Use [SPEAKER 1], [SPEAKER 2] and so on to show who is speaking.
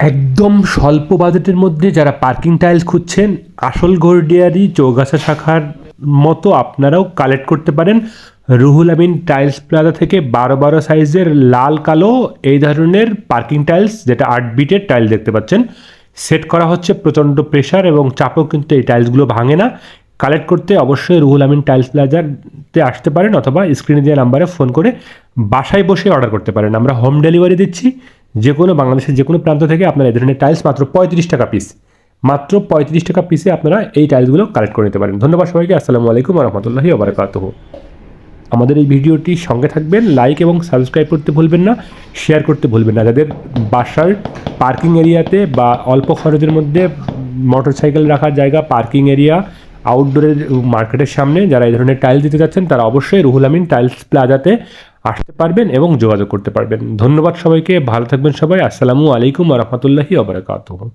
[SPEAKER 1] একদম স্বল্প বাজেটের মধ্যে যারা পার্কিং টাইলস খুঁজছেন, আসল গড়িয়ারি চৌগাছা শাখার মতো আপনারাও কালেক্ট করতে পারেন রুহুল আমিন টাইলস প্লাজা থেকে 12-12 সাইজের লাল কালো এই ধরনের পার্কিং টাইলস, যেটা 8 বিটের টাইল দেখতে পাচ্ছেন। সেট করা হচ্ছে প্রচণ্ড প্রেশার এবং চাপও, কিন্তু এই টাইলসগুলো ভাঙে না। কালেক্ট করতে অবশ্যই রুহুল আমিন টাইলস প্লাজাতে আসতে পারেন, অথবা স্ক্রিনে দেওয়া নাম্বারে ফোন করে বাসায় বসে অর্ডার করতে পারেন। আমরা হোম ডেলিভারি দিচ্ছি। যে কোনো বাংলাদেশের যে কোনো প্রান্ত থেকে আপনারা এই ধরনের টাইলস মাত্র 35 টাকা পিস, মাত্র 35 টাকা পিসে আপনারা এই টাইলসগুলো কালেক্ট করে নিতে পারেন। ধন্যবাদ সবাইকে। আসসালামু আলাইকুম ওয়া রাহমাতুল্লাহি ওয়া বারাকাতুহু। আমাদের এই ভিডিওটির সঙ্গে থাকবেন, লাইক এবং সাবস্ক্রাইব করতে ভুলবেন না, শেয়ার করতে ভুলবেন না। যাদের বাসার পার্কিং এরিয়াতে বা অল্প খরচের মধ্যে মোটরসাইকেল রাখার জায়গা, পার্কিং এরিয়া, আউটডোরের মার্কেটের সামনে যারা এই ধরনের টাইলস দিতে যাচ্ছেন, তারা অবশ্যই রুহুল আমিন টাইলস প্লাজাতে আসতে পারবেন এবং যোগাযোগ করতে পারবেন। ধন্যবাদ সবাইকে, ভালো থাকবেন সবাই। আসসালামু আলাইকুম ওয়া রাহমাতুল্লাহি ওয়া বারাকাতুহু।